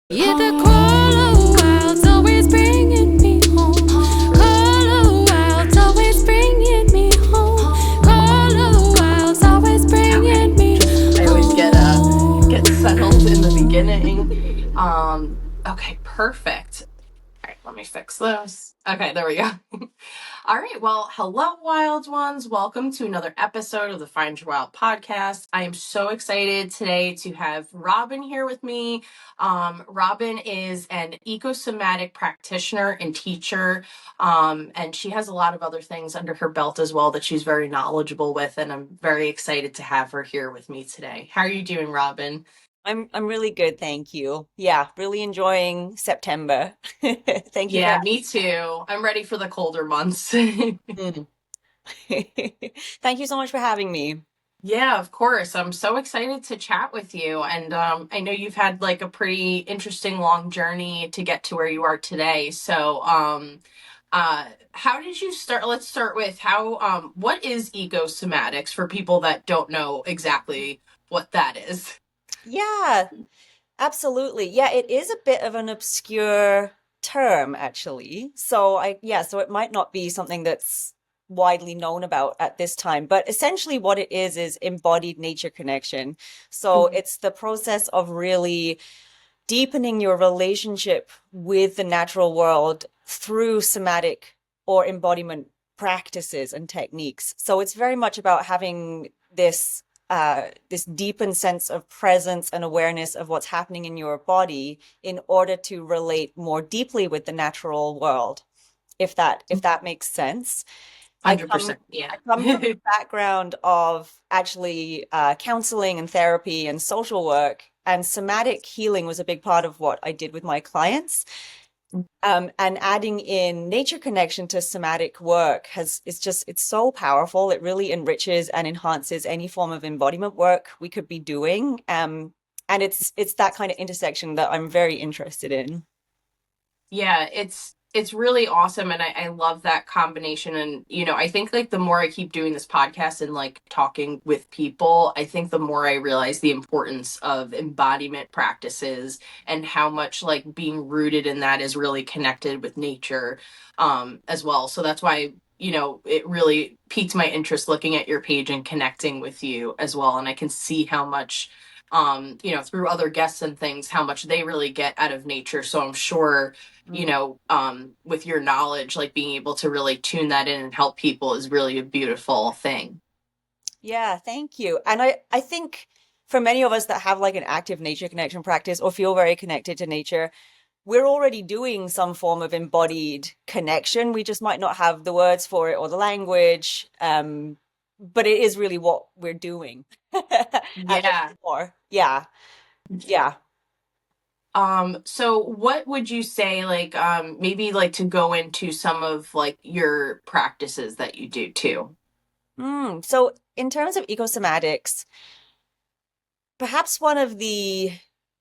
Yeah, the call of wild's always bringing me home. Call of wild's always bringing me home. Call of wild's always bringing me home. I always get settled in the beginning. Okay, perfect. All right, let me fix this. Okay, there we go. All right, well, hello, wild ones. Welcome to another episode of the Find Your Wild podcast. I am so excited today to have Robyn here with me. Robyn is an ecosomatic practitioner and teacher, and she has a lot of other things under her belt as well that she's very knowledgeable with, and I'm very excited to have her here with me today. How are you doing, Robyn? I'm really good, thank you. Yeah, really enjoying September. Thank you for Yeah, me too. I'm ready for the colder months. having me. Thank you so much for having me. Yeah, of course. I'm so excited to chat with you. And I know you've had like a pretty interesting long journey to get to where you are today. So how did you start? Let's start with what is ecosomatics for people that don't know exactly what that is? Yeah, absolutely. Yeah, it is a bit of an obscure term actually. So it might not be something that's widely known about at this time, but essentially what it is embodied nature connection. So Mhm. it's the process of really deepening your relationship with the natural world through somatic or embodiment practices and techniques. So it's very much about having this deepened sense of presence and awareness of what's happening in your body in order to relate more deeply with the natural world. If that makes sense. I come 100%. Yeah. I come from a background of actually counseling and therapy and social work, and somatic healing was a big part of what I did with my clients. And adding in nature connection to somatic work it's so powerful. It really enriches and enhances any form of embodiment work we could be doing. And it's that kind of intersection that I'm very interested in. Yeah, it's really awesome, and I love that combination. And I think like the more I keep doing this podcast and like talking with people, I think the more I realize the importance of embodiment practices and how much like being rooted in that is really connected with nature as well. So that's why it really piqued my interest looking at your page and connecting with you as well. And I can see how much through other guests and things, how much they really get out of nature. So I'm sure with your knowledge, like being able to really tune that in and help people is really a beautiful thing. Yeah, thank you. And I think for many of us that have like an active nature connection practice or feel very connected to nature, we're already doing some form of embodied connection. We just might not have the words for it or the language. But it is really what we're doing at its Yeah. core. Yeah. Yeah. So what would you say, like, maybe like to go into some of like your practices that you do too? So in terms of ecosomatics, perhaps one of the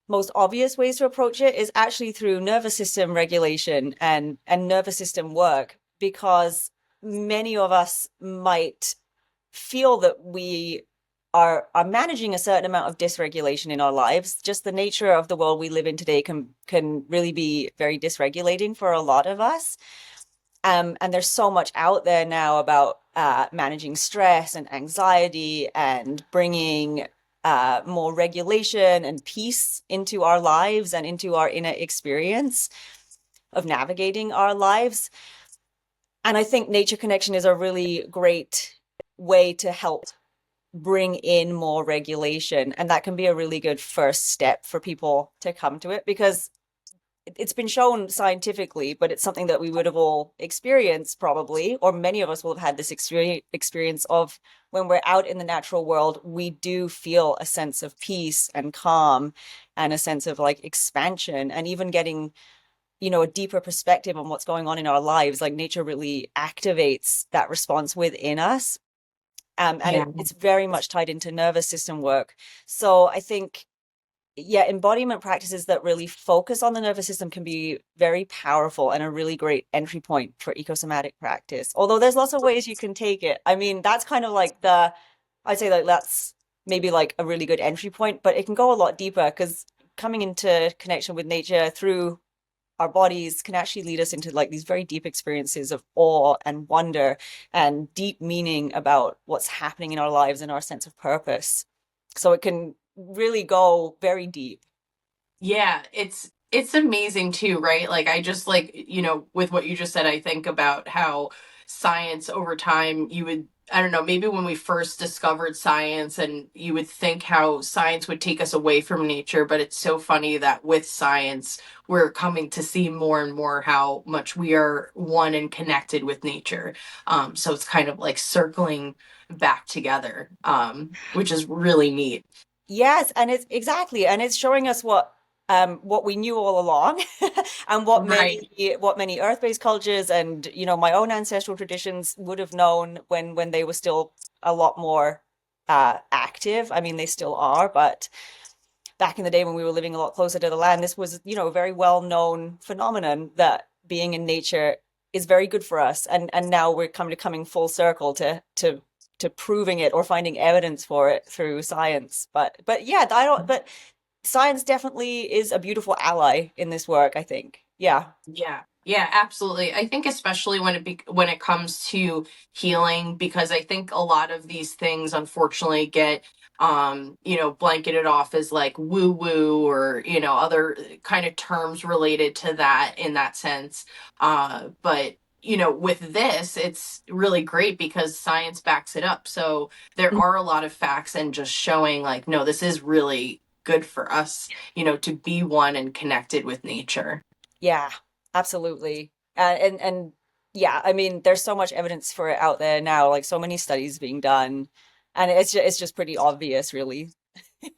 most obvious ways to approach it is actually through nervous system regulation and nervous system work, because many of us might feel that we are managing a certain amount of dysregulation in our lives. Just the nature of the world we live in today can really be very dysregulating for a lot of us. And there's so much out there now about managing stress and anxiety and bringing more regulation and peace into our lives and into our inner experience of navigating our lives. And I think nature connection is a really great way to help bring in more regulation. And that can be a really good first step for people to come to it, because it's been shown scientifically, but it's something that we would have all experienced probably, or many of us will have had this experience of when we're out in the natural world, we do feel a sense of peace and calm and a sense of like expansion, and even getting a deeper perspective on what's going on in our lives. Like nature really activates that response within us. And Yeah. it's very much tied into nervous system work. So I think, yeah, embodiment practices that really focus on the nervous system can be very powerful and a really great entry point for ecosomatic practice. Although there's lots of ways you can take it. I mean, that's kind of like I'd say like that's maybe like a really good entry point, but it can go a lot deeper, because coming into connection with nature through our bodies can actually lead us into like these very deep experiences of awe and wonder and deep meaning about what's happening in our lives and our sense of purpose. So it can really go very deep. Yeah, it's amazing too, right? Like I just like, you know, with what you just said, I think about how science over time you would I don't know, maybe when we first discovered science and you would think how science would take us away from nature, but it's so funny that with science we're coming to see more and more how much we are one and connected with nature. So it's kind of like circling back together, which is really neat. Yes, and it's exactly, and it's showing us what we knew all along, and Right. what many Earth-based cultures and my own ancestral traditions would have known when they were still a lot more active. I mean, they still are, but back in the day when we were living a lot closer to the land, this was a very well-known phenomenon that being in nature is very good for us, and now we're coming full circle to proving it or finding evidence for it through science. But yeah, I don't. But science definitely is a beautiful ally in this work, I think. Yeah. Yeah. Yeah, absolutely. I think especially when it comes to healing, because I think a lot of these things unfortunately get blanketed off as like woo woo or other kind of terms related to that in that sense. But with this, it's really great because science backs it up. So there are a lot of facts and just showing like, no, this is really good for us, to be one and connected with nature. Yeah, absolutely. And yeah, I mean, there's so much evidence for it out there now, like so many studies being done, and it's just pretty obvious, really,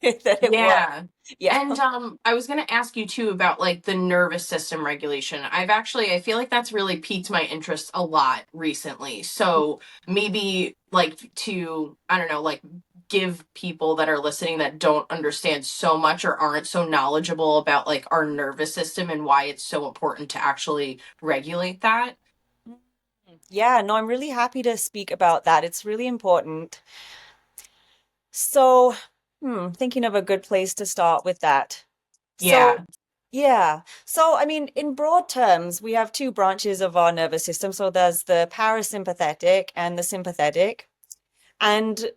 that it works. Yeah. Yeah. And I was going to ask you too about like the nervous system regulation. I feel like that's really piqued my interest a lot recently. So maybe like to, I don't know, like give people that are listening that don't understand so much or aren't so knowledgeable about like our nervous system and why it's so important to actually regulate that. Yeah, no, I'm really happy to speak about that. It's really important. So, thinking of a good place to start with that. So, Yeah. yeah. So, I mean, in broad terms, we have two branches of our nervous system. So there's the parasympathetic and the sympathetic. And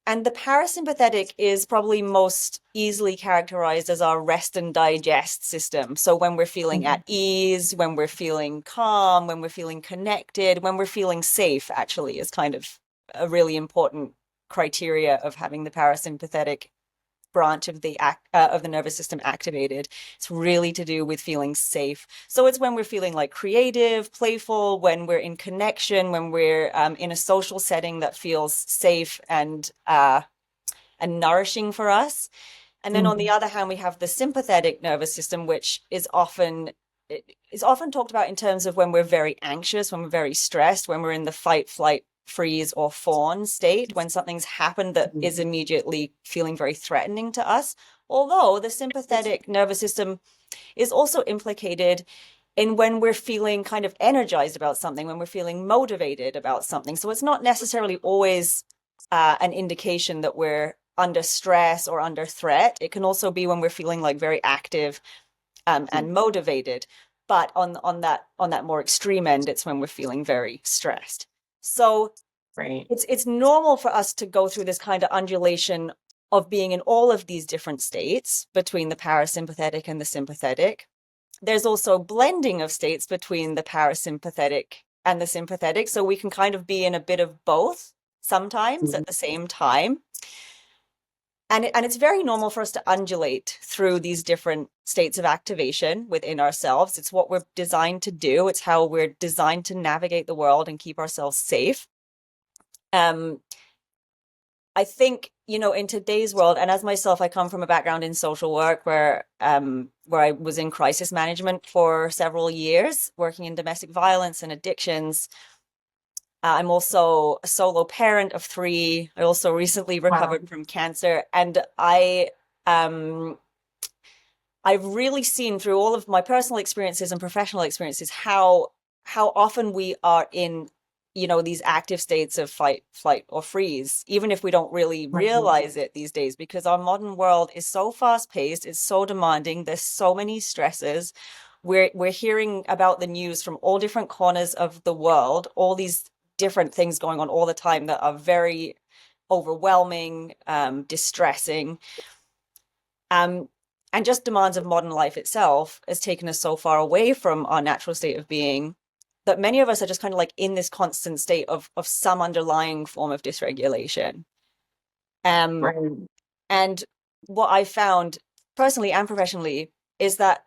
and the parasympathetic is probably most easily characterized as our rest and digest system. So when we're feeling at Mhm. ease, when we're feeling calm, when we're feeling connected, when we're feeling safe, actually, is kind of a really important criteria of having the parasympathetic branch of the nervous system activated. It's really to do with feeling safe. So it's when we're feeling like creative, playful, when we're in connection, when we're in a social setting that feels safe and nourishing for us. And then on the Mhm. other hand, we have the sympathetic nervous system, which is often talked about in terms of when we're very anxious, when we're very stressed, when we're in the fight, flight, freeze, or fawn state, when something's happened that is immediately feeling very threatening to us. Although the sympathetic nervous system is also implicated in when we're feeling kind of energized about something, when we're feeling motivated about something. So it's not necessarily always an indication that we're under stress or under threat. It can also be when we're feeling like very active and motivated. But on that more extreme end, it's when we're feeling very stressed. So Right. it's normal for us to go through this kind of undulation of being in all of these different states between the parasympathetic and the sympathetic. There's also blending of states between the parasympathetic and the sympathetic. So we can kind of be in a bit of both sometimes at the same time. And it's very normal for us to undulate through these different states of activation within ourselves. It's what we're designed to do. It's how we're designed to navigate the world and keep ourselves safe. Um, I think, in today's world, and as myself, I come from a background in social work where I was in crisis management for several years, working in domestic violence and addictions. I'm also a solo parent of three. I also recently Wow. recovered from cancer, and I've really seen through all of my personal experiences and professional experiences how often we are in these active states of fight, flight, or freeze, even if we don't really realize it these days, because our modern world is so fast paced, it's so demanding, there's so many stresses. We're hearing about the news from all different corners of the world, all these different things going on all the time that are very overwhelming, distressing. And just demands of modern life itself has taken us so far away from our natural state of being that many of us are just kind of like in this constant state of some underlying form of dysregulation. Right. And what I found personally and professionally is that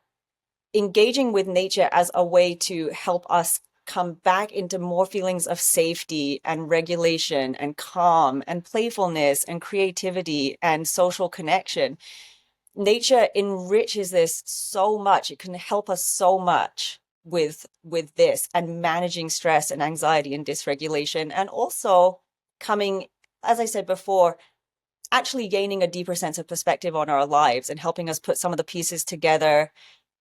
engaging with nature as a way to help us come back into more feelings of safety and regulation and calm and playfulness and creativity and social connection. Nature enriches this so much. It can help us so much with this and managing stress and anxiety and dysregulation, and also coming, as I said before, actually gaining a deeper sense of perspective on our lives and helping us put some of the pieces together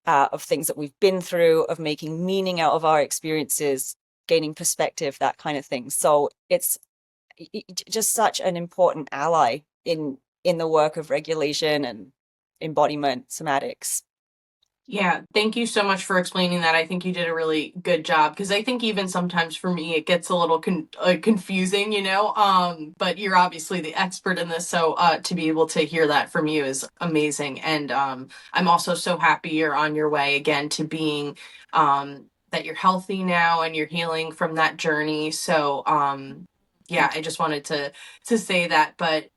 of things that we've been through, of making meaning out of our experiences, gaining perspective, that kind of thing. So it's just such an important ally in the work of regulation and embodiment, somatics. Yeah, thank you so much for explaining that. I think you did a really good job, because I think even sometimes for me it gets a little confusing, but you're obviously the expert in this, so to be able to hear that from you is amazing. And I'm also so happy you're on your way again to being that you're healthy now and you're healing from that journey. So yeah, I just wanted to say that. But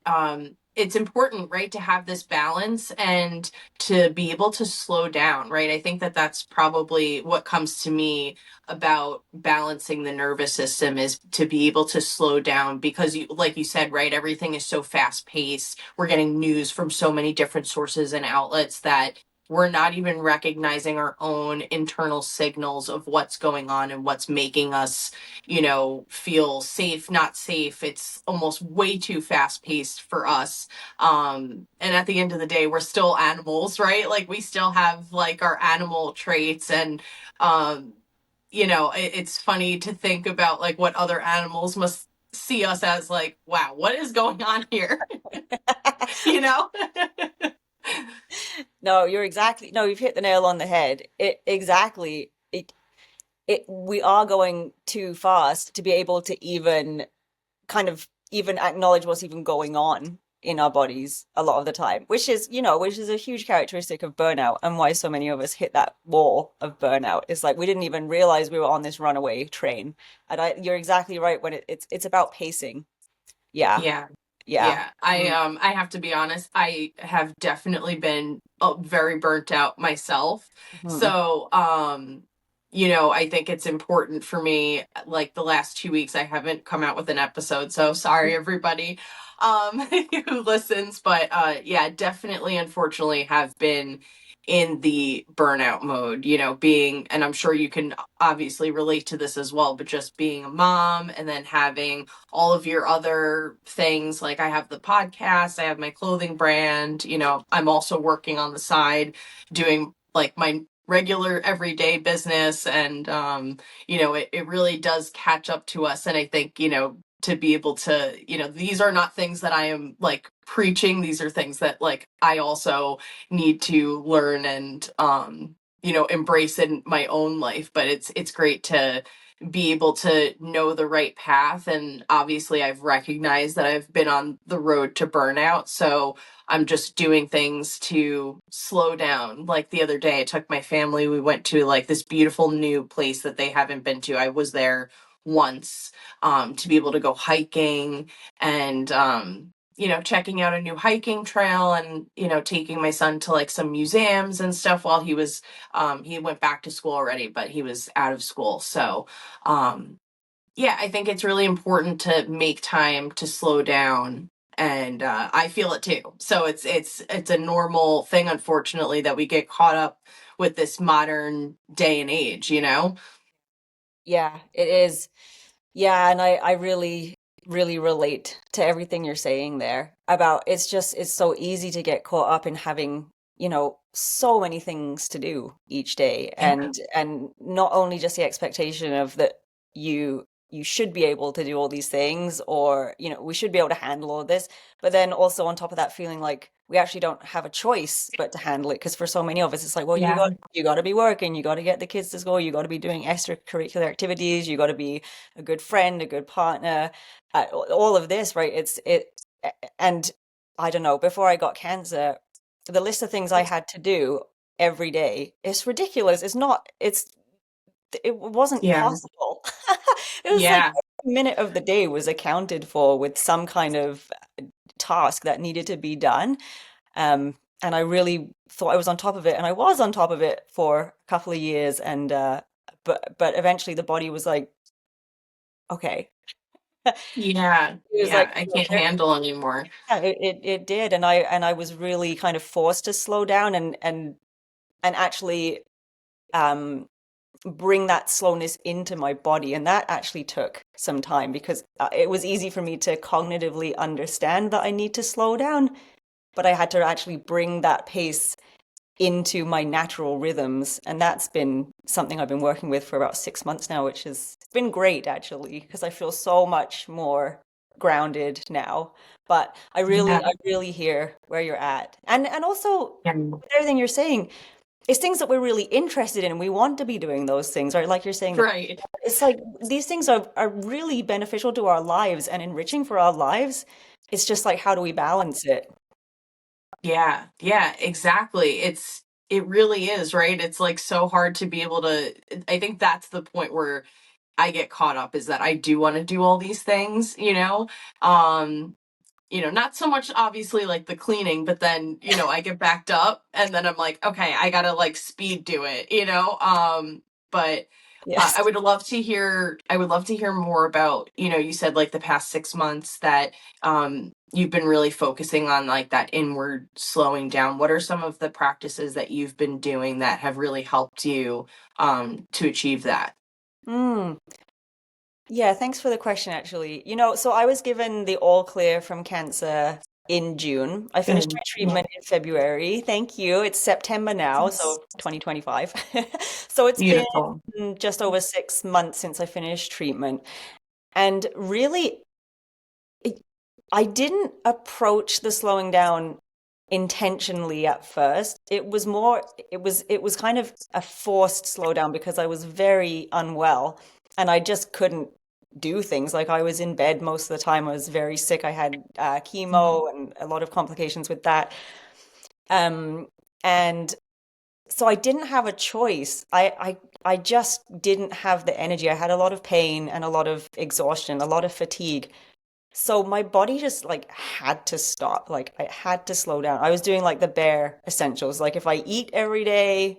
it's important, right, to have this balance and to be able to slow down, right? I think that that's probably what comes to me about balancing the nervous system, is to be able to slow down, because you, like you said, right, everything is so fast paced. We're getting news from so many different sources and outlets that we're not even recognizing our own internal signals of what's going on and what's making us, feel safe, not safe. It's almost way too fast paced for us. And at the end of the day, we're still animals, right? Like, we still have like our animal traits. And it's funny to think about like what other animals must see us as, like, wow, what is going on here? you know No, you've hit the nail on the head. We are going too fast to be able to even kind of even acknowledge what's even going on in our bodies a lot of the time, which is a huge characteristic of burnout, and why so many of us hit that wall of burnout. It's like we didn't even realize we were on this runaway train. And you're exactly right when it's about pacing. Yeah. yeah Yeah. Yeah, I have to be honest. I have definitely been very burnt out myself. Mhm. So, I think it's important for me. Like, the last 2 weeks, I haven't come out with an episode. So sorry, everybody, who listens. But yeah, definitely, unfortunately, have been in the burnout mode. And I'm sure you can obviously relate to this as well. But just being a mom and then having all of your other things. Like, I have the podcast, I have my clothing brand, I'm also working on the side doing like my regular everyday business. And it really does catch up to us. And I think, to be able to, these are not things that I am like preaching. These are things that, like, I also need to learn and embrace in my own life. But it's great to be able to know the right path. And obviously, I've recognized that I've been on the road to burnout. So I'm just doing things to slow down. Like, the other day, I took my family, we went to like this beautiful new place that they haven't been to. I was there once, to be able to go hiking and, checking out a new hiking trail, and, taking my son to like some museums and stuff while he went back to school already, but he was out of school. So, yeah, I think it's really important to make time to slow down. And I feel it too. So it's a normal thing, unfortunately, that we get caught up with this modern day and age. Yeah, it is. Yeah, and I really, really relate to everything you're saying there about it's so easy to get caught up in having, so many things to do each day, Yeah. and not only just the expectation of that you you should be able to do all these things, or, you know, we should be able to handle all this. But then also on top of that, feeling like we actually don't have a choice but to handle it. Because for so many of us, it's like, well, Yeah. you got to be working, you got to get the kids to school, you got to be doing extracurricular activities, you got to be a good friend, a good partner, all of this, right? And I don't know, before I got cancer, the list of things I had to do every day is ridiculous. It wasn't Yeah. possible. It was like Yeah. every minute of the day was accounted for with some kind of task that needed to be done. And I really thought I was on top of it, and I was on top of it for a couple of years. And but eventually the body was like, okay. Yeah. It was like, Yeah. I can't handle anymore. yeah, it did, and I was really kind of forced to slow down and actually bring that slowness into my body. And that actually took some time, because it was easy for me to cognitively understand that I need to slow down, but I had to actually bring that pace into my natural rhythms. And that's been something I've been working with for about 6 months now, which has been great, actually, because I feel so much more grounded now. But I Yeah. really hear where you're at. And also Yeah. with everything you're saying, it's things that we're really interested in, and we want to be doing those things, right? Like you're saying, Right. it's like these things are really beneficial to our lives and enriching for our lives. It's just like, how do we balance it? Yeah. Yeah. Exactly. It really is, right? It's like so hard to be able to. I think that's the point where I get caught up, is that I do want to do all these things, Um, not so much obviously like the cleaning, but then, I get backed up and then I'm like, okay, I gotta like speed do it. But Yes. I would love to hear more about, you said like the past 6 months that you've been really focusing on like that inward slowing down. What are some of the practices that you've been doing that have really helped you to achieve that? Mm. Yeah, thanks for the question, actually. So I was given the all clear from cancer in June. I finished my Good. Yeah. treatment in February. Thank you. It's September now, so 2025. So it's been Beautiful. just over 6 months since I finished treatment. And really, I didn't approach the slowing down intentionally at first. It was kind of a forced slowdown, because I was very unwell and I just couldn't do things. Like, I was in bed most of the time. I was very sick. I had chemo and a lot of complications with that. And so I didn't have a choice. I just didn't have the energy. I had a lot of pain and a lot of exhaustion, a lot of fatigue. So my body just like had to stop. Like, I had to slow down. I was doing like the bare essentials. Like, if I eat every day,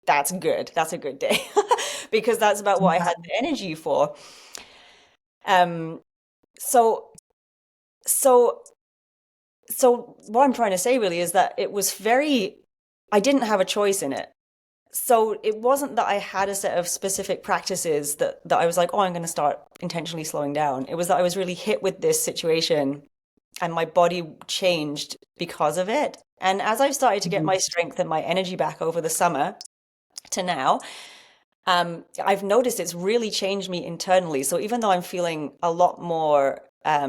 that's good. That's a good day, because that's about what I had the energy for. Um, so so so what I'm trying to say really is that I didn't have a choice in it. So it wasn't that I had a set of specific practices that I was like, oh, I'm going to start intentionally slowing down. It was that I was really hit with this situation, and my body changed because of it. And as I've started to get my strength and my energy back over the summer to now, I've noticed it's really changed me internally. So even though I'm feeling a lot more, I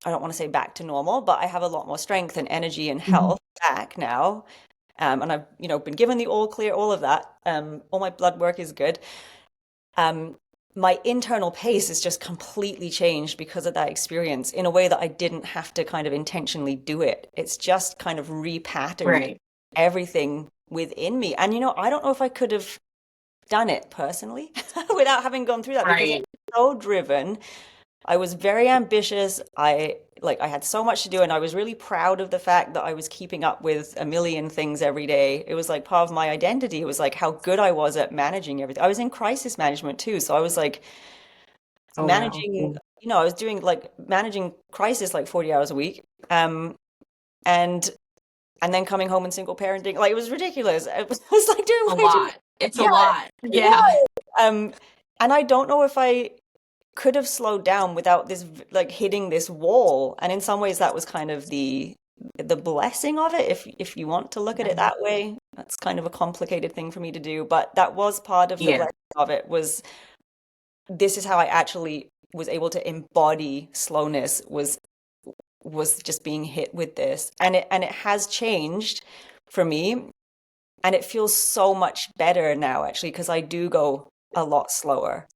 don't want to say back to normal, but I have a lot more strength and energy and health back now. And I've, been given the all clear, all of that. All my blood work is good. My internal pace has just completely changed because of that experience, in a way that I didn't have to kind of intentionally do it. It's just kind of repatterned Right. everything within me. And, I don't know if I could have done it personally without having gone through that, because Right. I'm so driven. I was very ambitious. I had so much to do, and I was really proud of the fact that I was keeping up with a million things every day. It was like part of my identity. It was like how good I was at managing everything. I was in crisis management too, so I was like Oh, wow. managing, I was doing like managing crisis like 40 hours a week. And then coming home and single parenting. Like, it was ridiculous. It was like doing A way too much. lot. It's a Yeah, lot. it Yeah. was. And I don't know if I could have slowed down without this, like, hitting this wall. And in some ways that was kind of the blessing of it, if you want to look at it that way. That's kind of a complicated thing for me to do, but that was part of the Yeah. blessing of it, was this is how I actually was able to embody slowness, was just being hit with this. And it has changed for me, and it feels so much better now actually, because I do go a lot slower.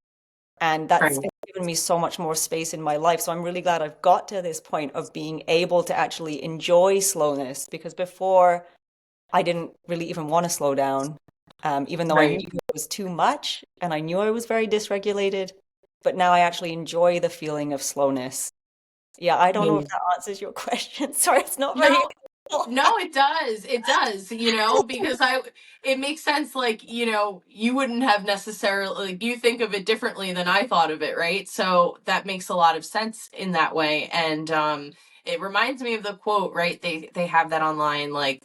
And that's Right. given me so much more space in my life. So I'm really glad I've got to this point of being able to actually enjoy slowness, because before I didn't really even want to slow down, even though I knew Right. it was too much and I knew I was very dysregulated. But now I actually enjoy the feeling of slowness. Yeah, I don't know if Yeah. that answers your question. Sorry, it's not very No, no, it does. It does, because it makes sense. Like, you wouldn't have necessarily, like, you think of it differently than I thought of it, right? So that makes a lot of sense in that way. And, it reminds me of the quote, right? They have that online, like,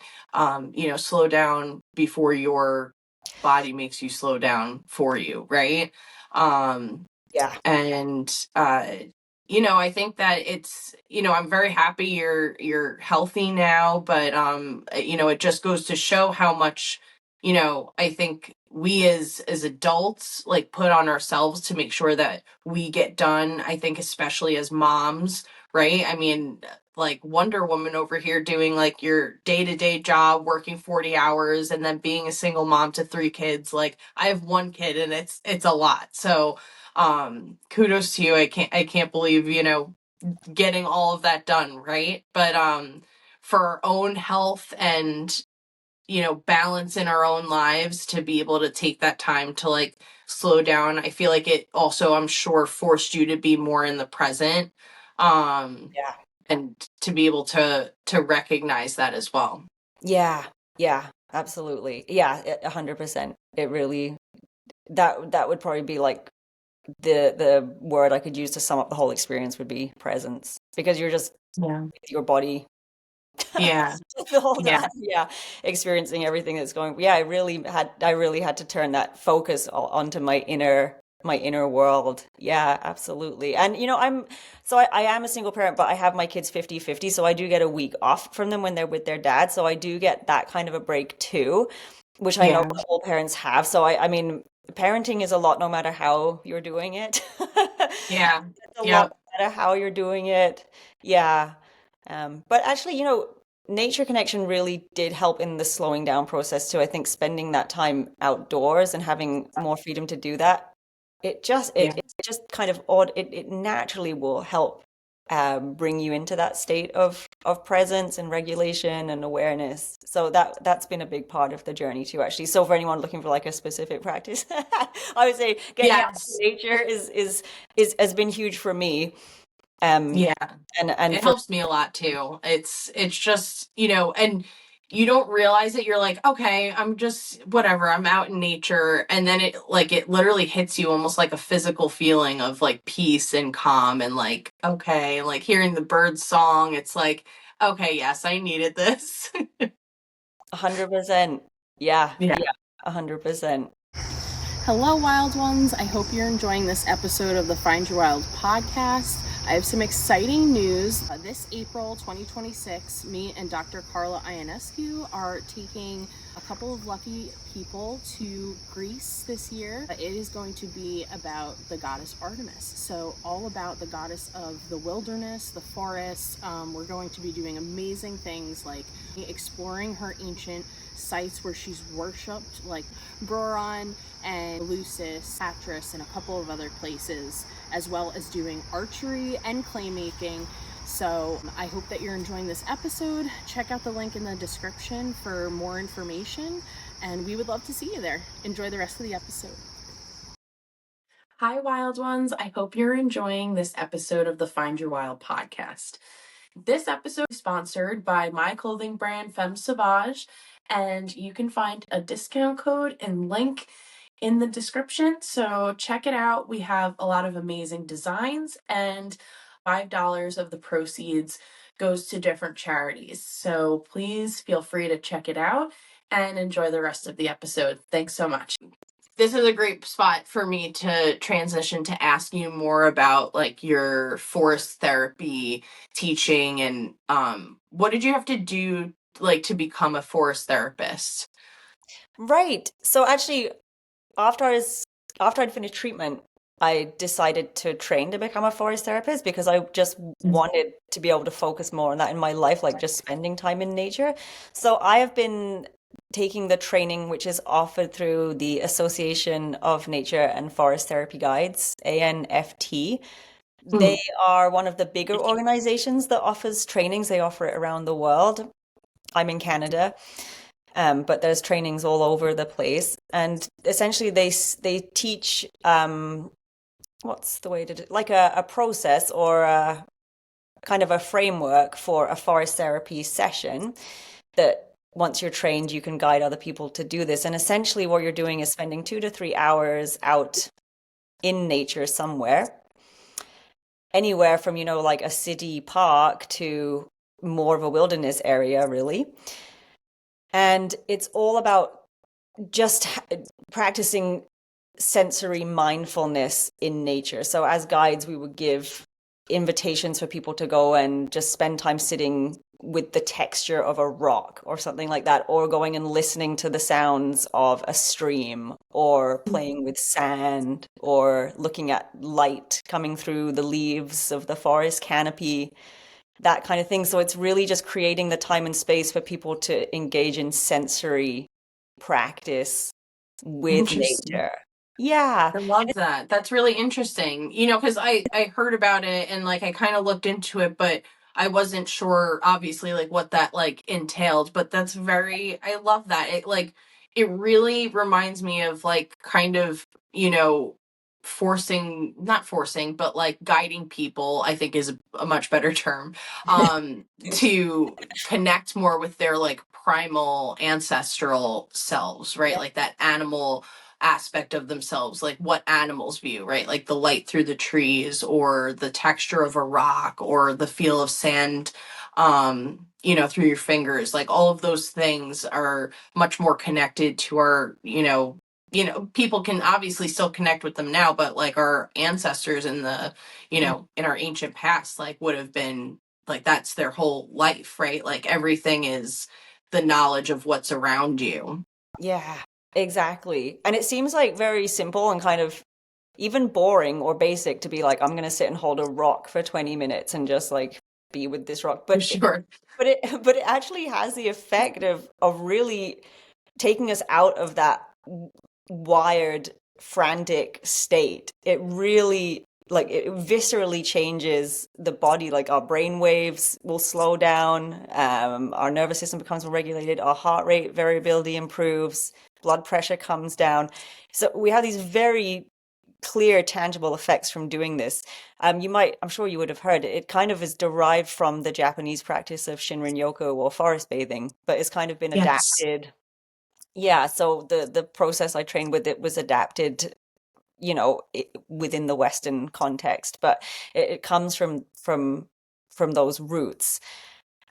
slow down before your body makes you slow down for you, right? Um, Yeah. and I think that it's, I'm very happy you're healthy now, but it just goes to show how much, I think we as adults like put on ourselves to make sure that we get done. I think especially as moms, right? I mean, like Wonder Woman over here doing like your day-to-day job, working 40 hours, and then being a single mom to 3 kids. Like, I have 1 kid and it's a lot. So kudos to you. I can't believe, getting all of that done, right? But for our own health and, balance in our own lives, to be able to take that time to like slow down, I feel like it also, I'm sure, forced you to be more in the present, um Yeah. and to be able to recognize that as well. Yeah. Yeah. Absolutely. Yeah, 100%. It really, that would probably be like the word I could use to sum up the whole experience would be presence, because you're just Yeah. with your body Yeah. the whole Yeah. time. Yeah, experiencing everything that's going. Yeah, I really had to turn that focus onto my inner world. Yeah, absolutely. And I am a single parent, but I have my kids 50-50, so I do get a week off from them when they're with their dad. So I do get that kind of a break too, which I know Yeah. not all parents have. So I mean, parenting is a lot no matter how you're doing it. Yeah. It's a lot Yep. no matter how you're doing it. Yeah. But actually, nature connection really did help in the slowing down process too. I think spending that time outdoors and having more freedom to do that, it just Yeah. it just kind of it naturally will help bring you into that state of presence and regulation and awareness. So that's been a big part of the journey too, actually. So for anyone looking for like a specific practice, I would say getting out in Yes. nature is has been huge for me. Um, Yeah. and It for helps me a lot too. It's just, and you don't realize it. You're like, okay, I'm just whatever. I'm out in nature, and then it literally hits you almost like a physical feeling of like peace and calm, and like, okay, like hearing the birds song. It's like, okay, yes, I needed this. 100%. Yeah, Yeah. yeah, 100%. Hello, wild ones. I hope you're enjoying this episode of the Find Your Wild podcast. I have some exciting news. This April 2026, me and Dr. Carla Ionescu are taking a couple of lucky people to Greece this year. It is going to be about the goddess Artemis. So all about the goddess of the wilderness, the forest. We're going to be doing amazing things like exploring her ancient sites where she's worshipped, like Broron and Eleusis, Patras, and a couple of other places, as well as doing archery and claymaking. So I hope that you're enjoying this episode. Check out the link in the description for more information, and we would love to see you there. Enjoy the rest of the episode. Hi, wild ones. I hope you're enjoying this episode of the Find Your Wild podcast. This episode is sponsored by my clothing brand, Femme Sauvage, and you can find a discount code and link in the description. So check it out. We have a lot of amazing designs, and $5 of the proceeds goes to different charities. So please feel free to check it out and enjoy the rest of the episode. Thanks so much. This is a great spot for me to transition to ask you more about like your forest therapy teaching, and what did you have to do like to become a forest therapist? Right. So actually, after I'd finished treatment, I decided to train to become a forest therapist because I just wanted to be able to focus more on that in my life, like just spending time in nature. So I have been taking the training, which is offered through the Association of Nature and Forest Therapy Guides, ANFT. They Mm. are one of the bigger organizations that offers trainings. They offer it around the world. I'm in Canada, but there's trainings all over the place, and essentially they teach what's the way to do, like a process or a kind of a framework for a forest therapy session that once you're trained, you can guide other people to do this. And essentially, what you're doing is spending 2 to 3 hours out in nature somewhere, anywhere from, like a city park to more of a wilderness area, really. And it's all about just practicing sensory mindfulness in nature. So as guides, we would give invitations for people to go and just spend time sitting with the texture of a rock or something like that, or going and listening to the sounds of a stream, or playing with sand, or looking at light coming through the leaves of the forest canopy, that kind of thing. So it's really just creating the time and space for people to engage in sensory practice with Interesting. nature. Yeah. I love that. That's really interesting. Because I heard about it and like I kind of looked into it, but I wasn't sure obviously like what that like entailed, but that's very I love that. It really reminds me of like kind of, forcing not forcing, but like guiding people, I think is a much better term, to connect more with their like primal ancestral selves, right? Yeah. Like that animal aspect of themselves, like what animals view, right? Like the light through the trees, or the texture of a rock, or the feel of sand, through your fingers. Like all of those things are much more connected to our, people can obviously still connect with them now, but like our ancestors in the, in our ancient past, like would have been like that's their whole life, right? Like everything is the knowledge of what's around you. Yeah, exactly. And it seems like very simple and kind of even boring or basic to be like, I'm going to sit and hold a rock for 20 minutes and just like be with this rock. For But sure. but it actually has the effect of really taking us out of that wired, frantic state. It really, like, it viscerally changes the body. Like our brain waves will slow down, our nervous system becomes more regulated, our heart rate variability improves, blood pressure comes down. So we have these very clear, tangible effects from doing this. I'm sure you would have heard, it kind of is derived from the Japanese practice of Shinrin-yoku or forest bathing, but it's kind of been Yes. adapted. Yeah, so the process I trained with, it was adapted, within the Western context, but it comes from those roots.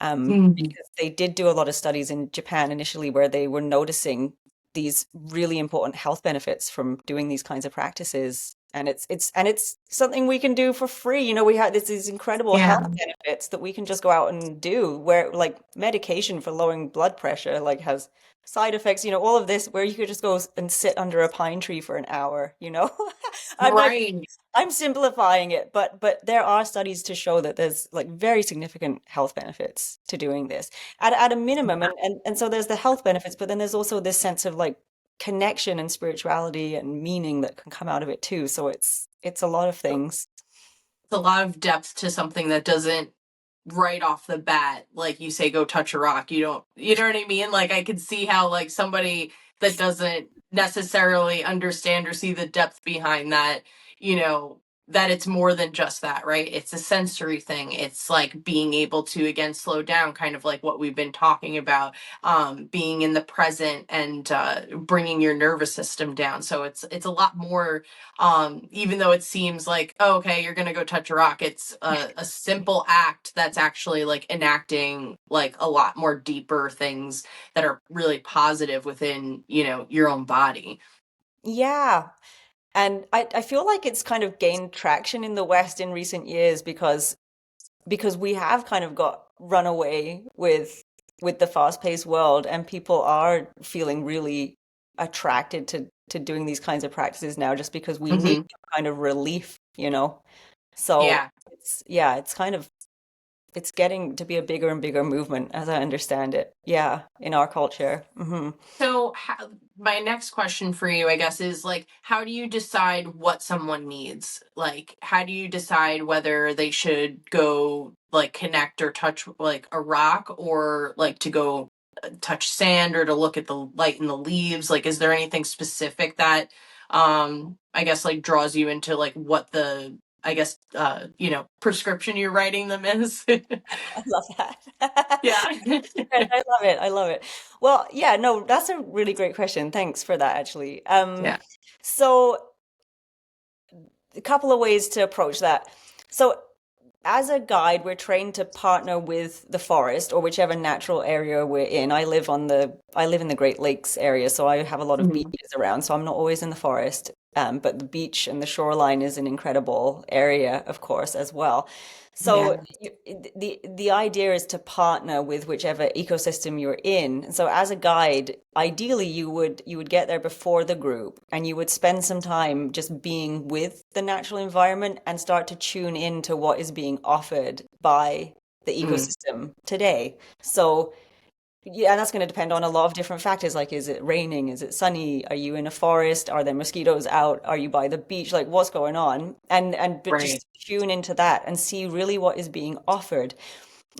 Mhm. Because they did do a lot of studies in Japan initially where they were noticing these really important health benefits from doing these kinds of practices. And it's something we can do for free. We have these incredible health Yeah. benefits that we can just go out and do, where like medication for lowering blood pressure like has side effects, all of this, where you could just go and sit under a pine tree for an hour. I'm like Right. I'm simplifying it, but there are studies to show that there's like very significant health benefits to doing this at a minimum. And so there's the health benefits, but then there's also this sense of like connection and spirituality and meaning that can come out of it too. So it's a lot of things. A lot of depth to something that doesn't right off the bat, like you say, go touch a rock. You don't, you know what I mean? Like I could see how like somebody that doesn't necessarily understand or see the depth behind that, you know, that it's more than just that, right? It's a sensory thing. It's like being able to again slow down, kind of like what we've been talking about, being in the present and bringing your nervous system down. So it's a lot more, even though it seems like, oh, okay, you're gonna go touch a rock, it's a simple act that's actually like enacting like a lot more deeper things that are really positive within, your own body. Yeah. And I feel like it's kind of gained traction in the West in recent years because we have kind of got run away with the fast-paced world, and people are feeling really attracted to doing these kinds of practices now just because we need Hmm. kind of relief, you know. So Yeah. it's kind of it's getting to be a bigger and bigger movement as I understand it. Yeah, in our culture. So, my next question for you, I guess, is like, how do you decide what someone needs? Like, how do you decide whether they should go like connect or touch like a rock, or like to go touch sand, or to look at the light in the leaves? Like, is there anything specific that, I guess, like draws you into like what the, I guess, prescription you're writing them is? I love that. Yeah. Yes, I love it. I love it. Well, yeah, no, that's a really great question. Thanks for that, actually. Yeah. So a couple of ways to approach that. So as a guide, we're trained to partner with the forest or whichever natural area we're in. I live in the Great Lakes area, so I have a lot of Mhm. beaches around, so I'm not always in the forest. But the beach and the shoreline is an incredible area, of course, as well. So Yeah. the idea is to partner with whichever ecosystem you're in. So as a guide, ideally you would get there before the group and you would spend some time just being with the natural environment and start to tune into what is being offered by the Mm. ecosystem today. So yeah, and that's going to depend on a lot of different factors, like is it raining? Is it sunny? Are you in a forest? Are there mosquitoes out? Are you by the beach? Like what's going on? And but Right. just tune into that and see really what is being offered.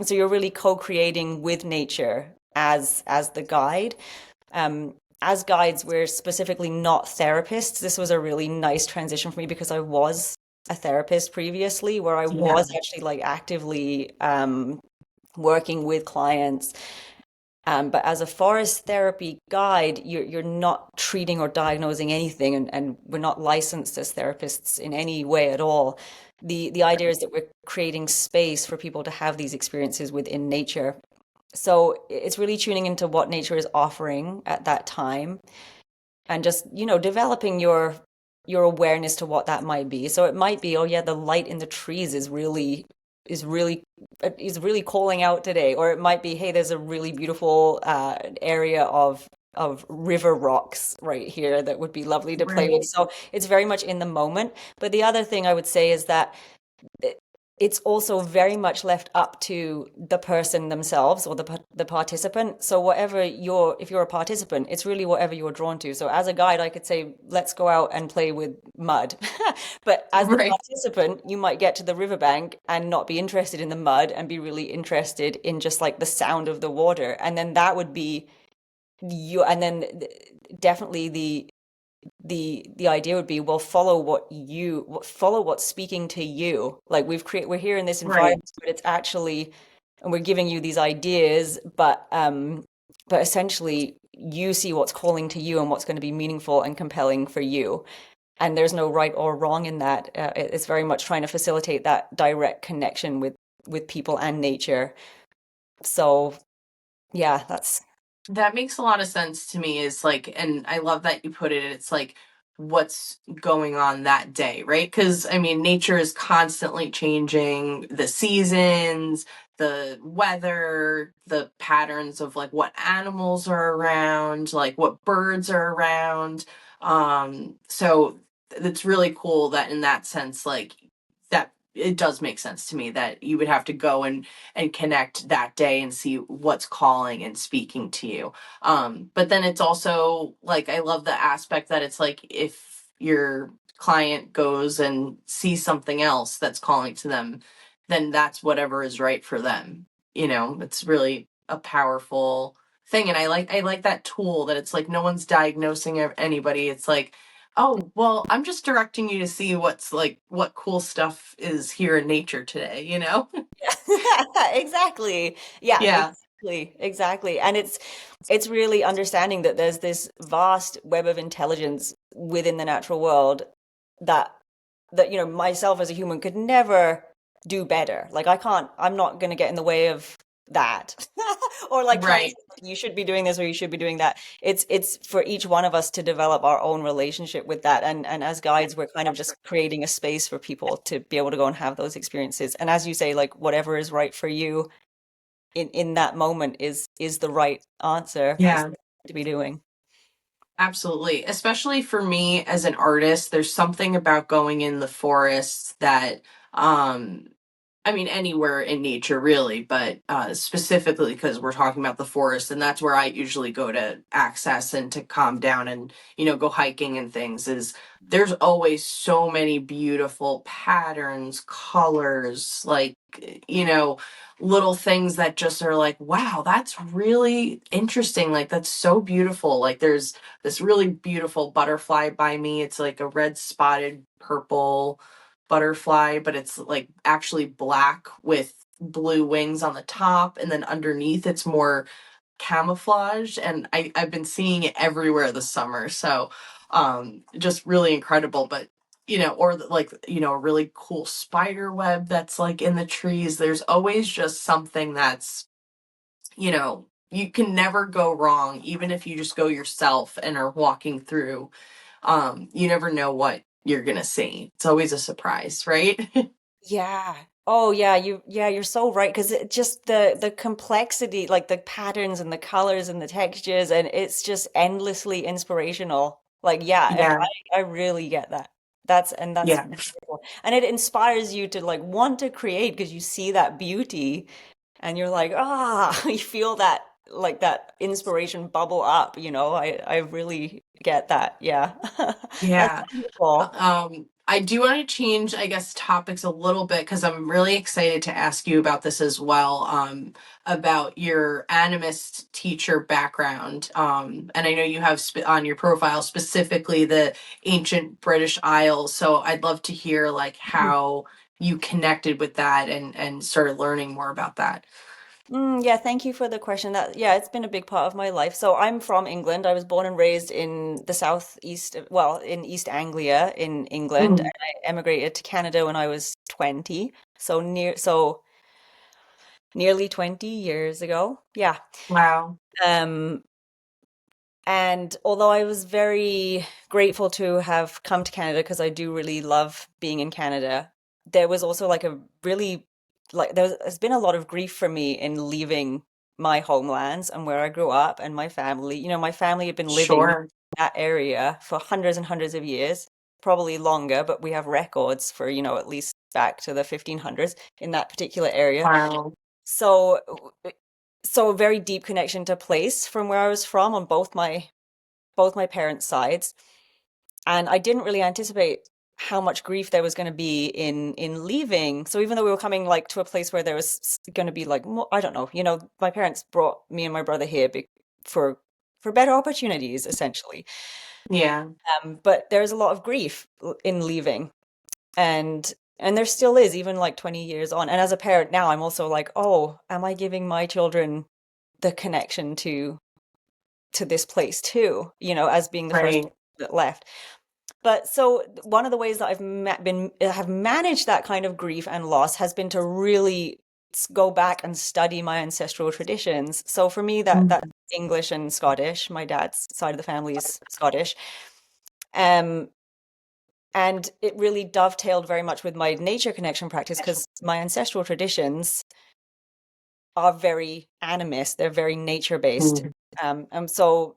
So you're really co-creating with nature as the guide. Um, as guides, we're specifically not therapists. This was a really nice transition for me because I was a therapist previously, where I Yeah. was actually like actively working with clients. But as a forest therapy guide, you're not treating or diagnosing anything, and we're not licensed as therapists in any way at all. The idea is that we're creating space for people to have these experiences within nature. So it's really tuning into what nature is offering at that time and just, developing your awareness to what that might be. So it might be, oh yeah, the light in the trees is really is really calling out today. Or it might be, hey, there's a really beautiful area of river rocks right here that would be lovely to play with. Right. So it's very much in the moment. But the other thing I would say is that it's also very much left up to the person themselves or the participant. So if you're a participant, it's really whatever you're drawn to. So as a guide, I could say, let's go out and play with mud. But as the Right. participant, you might get to the riverbank and not be interested in the mud and be really interested in just like the sound of the water. And then that would be you. And then definitely the idea would be, well, follow what's speaking to you. Like we're here in this Right. environment, but it's actually, and we're giving you these ideas, but essentially you see what's calling to you and what's going to be meaningful and compelling for you. And there's no right or wrong in that. It's very much trying to facilitate that direct connection with people and nature. So yeah, that's That makes a lot of sense to me, is like, and I love that you put it, it's like what's going on that day, right? Because I mean, nature is constantly changing, the seasons, the weather, the patterns of like what animals are around, like what birds are around. So it's really cool that in that sense, like that it does make sense to me that you would have to go and connect that day and see what's calling and speaking to you. But then it's also like, I love the aspect that it's like, if your client goes and sees something else that's calling to them, then that's whatever is right for them. It's really a powerful thing. And I like that tool that it's like no one's diagnosing anybody. It's like, oh, well, I'm just directing you to see what's like what cool stuff is here in nature today? exactly. Yeah, Yeah. exactly. And it's really understanding that there's this vast web of intelligence within the natural world that myself as a human could never do better. Like I'm not going to get in the way of that. Or like trying to say Right. you should be doing this or you should be doing that. It's for each one of us to develop our own relationship with that. And as guides, we're kind of just creating a space for people to be able to go and have those experiences. And as you say, like whatever is right for you in that moment is the right answer, is Yeah. to be doing. Absolutely. Especially for me as an artist, there's something about going in the forest that, um, I mean, anywhere in nature really, but specifically because we're talking about the forest, and that's where I usually go to access and to calm down and, go hiking and things, is there's always so many beautiful patterns, colors, like, you know, little things that just are like, wow, that's really interesting. Like, that's so beautiful. Like, there's this really beautiful butterfly by me. It's like a red spotted purple butterfly, but it's like actually black with blue wings on the top. And then underneath, it's more camouflage. And I've been seeing it everywhere this summer. So just really incredible. But, or like, a really cool spider web that's like in the trees. There's always just something that's, you can never go wrong, even if you just go yourself and are walking through. You never know what you're gonna see. It's always a surprise, right? Yeah. Oh yeah, you're so right because it just the complexity, like the patterns and the colors and the textures, and it's just endlessly inspirational. Like yeah, and Yeah, I really get that. That's yeah, wonderful. And it inspires you to like want to create because you see that beauty and you're like, ah, you feel that like that inspiration bubble up, you know. I really get that. Yeah. That's yeah. wonderful. I do want to change, I guess, topics a little bit because I'm really excited to ask you about this as well, about your animist teacher background. And I know you have on your profile specifically the ancient British Isles, so I'd love to hear like how you connected with that and started learning more about that. Yeah, thank you for the question. Yeah, it's been a big part of my life. So I'm from England. I was born and raised in the southeast, well, in East Anglia in England, Mm, and I emigrated to Canada when I was 20. So nearly 20 years ago. Yeah. wow. Um, and although I was very grateful to have come to Canada because I do really love being in Canada, there was also like a really like there's been a lot of grief for me in leaving my homelands and where I grew up and my family. You know, my family had been living in Sure. that area for hundreds and hundreds of years, probably longer, but we have records for, at least back to the 1500s in that particular area. Wow. So so a very deep connection to place from where I was from on both my parents' sides. And I didn't really anticipate how much grief there was going to be in leaving. So even though we were coming like to a place where there was going to be like more, I don't know, my parents brought me and my brother here for for better opportunities, essentially. Yeah. But there's a lot of grief in leaving, and there still is, even like 20 years on. And as a parent now, I'm also like, oh, am I giving my children the connection to this place too? As being the first Right. person that left. But so one of the ways that have managed that kind of grief and loss has been to really go back and study my ancestral traditions. So for me, that's Mm, English and Scottish. My dad's side of the family is Scottish. Um, and it really dovetailed very much with my nature connection practice because my ancestral traditions are very animist. They're very nature based. mm, And so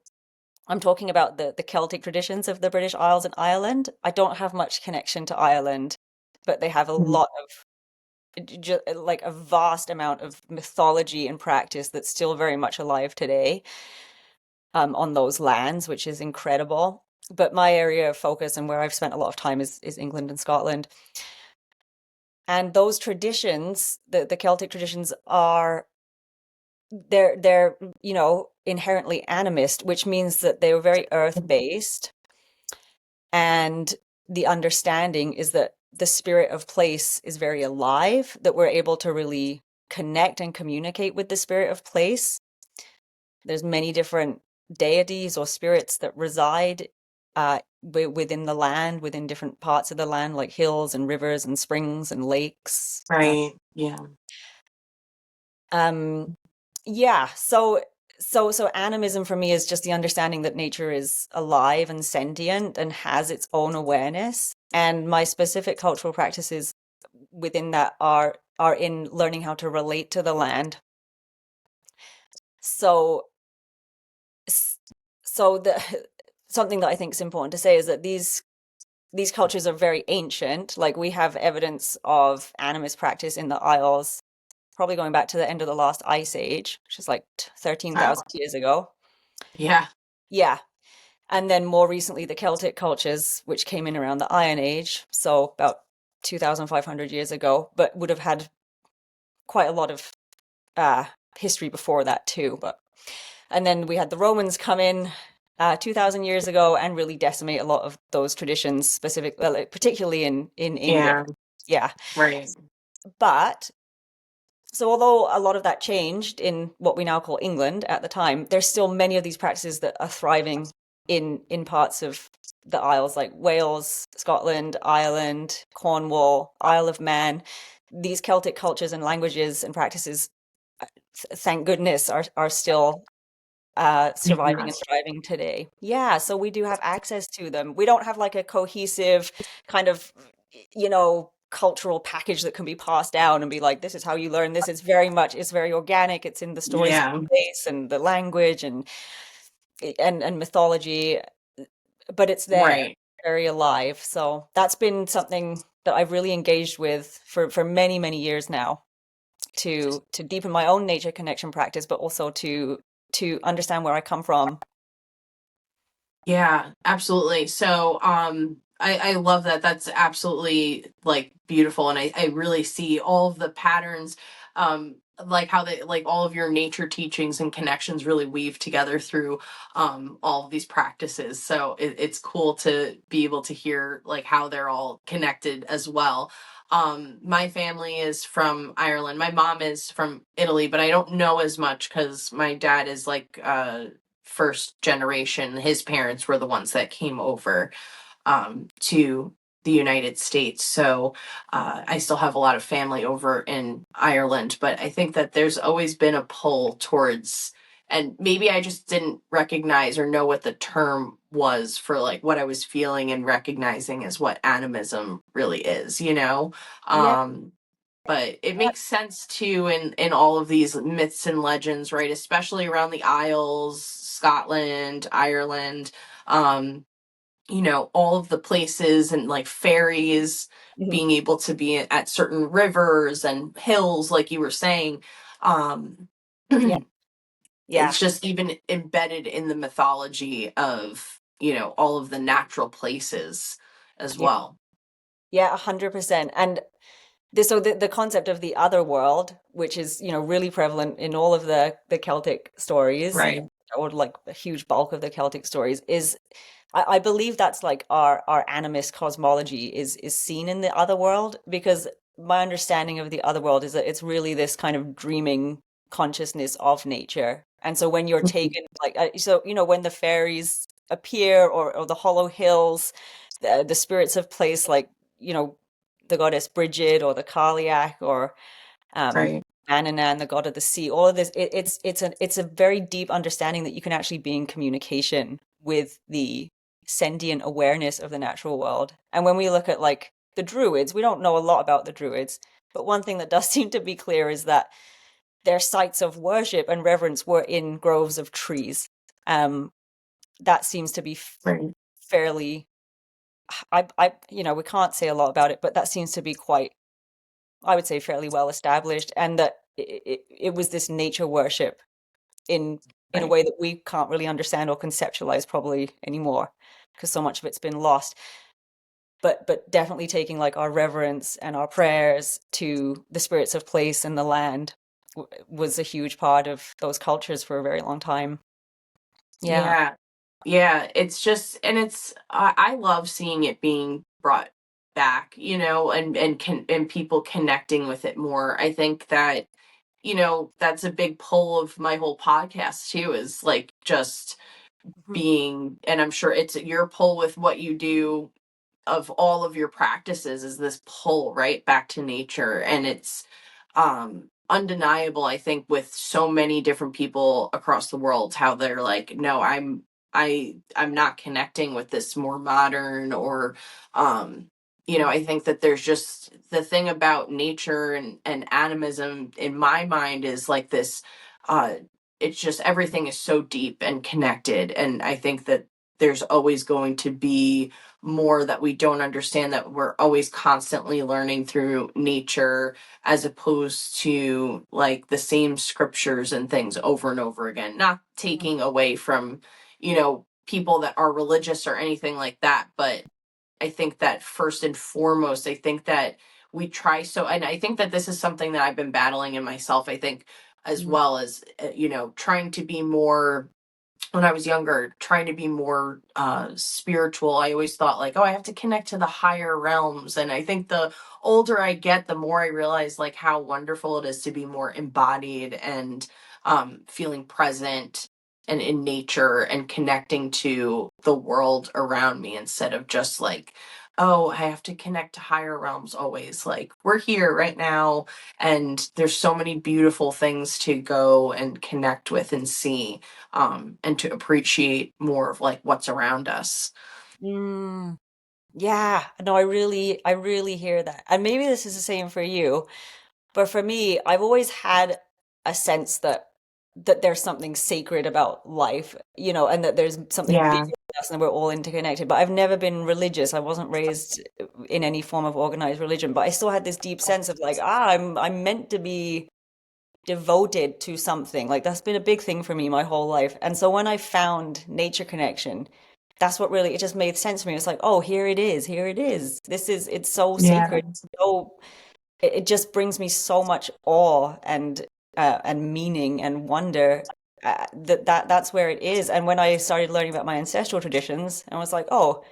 I'm talking about the Celtic traditions of the British Isles and Ireland. I don't have much connection to Ireland, but they have a mm. lot of like a vast amount of mythology and practice that's still very much alive today, on those lands, which is incredible. But my area of focus and where I've spent a lot of time is England and Scotland. And those traditions, the Celtic traditions, they're inherently animist, which means that they were very earth based. And the understanding is that the spirit of place is very alive, that we're able to really connect and communicate with the spirit of place. There's many different deities or spirits that reside within the land, within different parts of the land, like hills and rivers and springs and lakes. Right. Yeah. Um, yeah, so animism for me is just the understanding that nature is alive and sentient and has its own awareness. And my specific cultural practices within that are in learning how to relate to the land. So s- so the something that I think is important to say is that these cultures are very ancient. Like, we have evidence of animist practice in the Isles, probably going back to the end of the last ice age, which is like 13,000 years ago. Yeah. Yeah. And then more recently, the Celtic cultures, which came in around the Iron Age, so about 2,500 years ago, but would have had quite a lot of history before that too. And then we had the Romans come in 2,000 years ago and really decimate a lot of those traditions, particularly in England. Yeah. Right. But so although a lot of that changed in what we now call England at the time, there's still many of these practices that are thriving in parts of the Isles, like Wales, Scotland, Ireland, Cornwall, Isle of Man. These Celtic cultures and languages and practices, thank goodness, are still surviving and thriving today. Yeah, so we do have access to them. We don't have like a cohesive kind of, cultural package that can be passed down and be like, this is how you learn this. It's very organic. It's in the stories of place and the language and mythology, but it's there, very alive. So that's been something that I've really engaged with for many, many years now, to deepen my own nature connection practice, but also to understand where I come from. Yeah, absolutely. So I love that. That's absolutely like beautiful. And I really see all of the patterns, like how they, like all of your nature teachings and connections really weave together through all of these practices. So it's cool to be able to hear like how they're all connected as well. My family is from Ireland. My mom is from Italy, but I don't know as much because my dad is like first generation. His parents were the ones that came over to the United States. So I still have a lot of family over in Ireland, but I think that there's always been a pull towards, and maybe I just didn't recognize or know what the term was for like what I was feeling and recognizing as what animism really is, Yeah. But it makes sense too in all of these myths and legends, right? Especially around the Isles, Scotland, Ireland, all of the places and like fairies being able to be at certain rivers and hills, like you were saying. Yeah. It's just even embedded in the mythology of, all of the natural places as well. Yeah, 100%. And the concept of the other world, which is, really prevalent in all of the Celtic stories, Right. or like a huge bulk of the Celtic stories, is I believe that's like our animist cosmology is seen in the other world, because my understanding of the other world is that it's really this kind of dreaming consciousness of nature. And so when you're taken, like, when the fairies appear, or the hollow hills, the spirits of place, like, the goddess Bridget, or the Carliac, or Right. Ananan, the god of the sea, all of this, it's a very deep understanding that you can actually be in communication with the sentient awareness of the natural world. And when we look at like the Druids, we don't know a lot about the Druids, but one thing that does seem to be clear is that their sites of worship and reverence were in groves of trees. That seems to be fairly, we can't say a lot about it, but that seems to be quite, I would say, fairly well established, and that it was this nature worship in a way that we can't really understand or conceptualize probably anymore, because so much of it's been lost. But definitely taking like our reverence and our prayers to the spirits of place and the land was a huge part of those cultures for a very long time. Yeah. It's just, and I love seeing it being brought back, and people connecting with it more. I think that, that's a big pull of my whole podcast too, is like just being, and I'm sure it's your pull with what you do of all of your practices, is this pull right back to nature. And it's undeniable, I think, with so many different people across the world, how they're like, no, I'm not connecting with this more modern, or I think that there's just the thing about nature and animism in my mind is like this, it's just everything is so deep and connected. And I think that there's always going to be more that we don't understand, that we're always constantly learning through nature, as opposed to like the same scriptures and things over and over again. Not taking away from, people that are religious or anything like that, but I think that first and foremost, I think that we try so, and I think that this is something that I've been battling in myself, I think, as well as, trying to be more, when I was younger, trying to be more spiritual. I always thought like, oh, I have to connect to the higher realms. And I think the older I get, the more I realize like how wonderful it is to be more embodied and feeling present and in nature and connecting to the world around me, instead of just like, oh, I have to connect to higher realms always. Like, we're here right now, and there's so many beautiful things to go and connect with and see, and to appreciate more of like what's around us. Mm, yeah, no, I really hear that. And maybe this is the same for you, but for me, I've always had a sense that there's something sacred about life, and that there's something bigger Yeah. than us and we're all interconnected. But I've never been religious. I wasn't raised in any form of organized religion, but I still had this deep sense of like, I'm meant to be devoted to something. Like that's been a big thing for me my whole life. And so when I found nature connection, that's what really, it just made sense to me. It's like, oh, here it is. Here it is. It's so Yeah. sacred. So it just brings me so much awe and meaning and wonder. That's where it is. And when I started learning about my ancestral traditions, I was like, oh,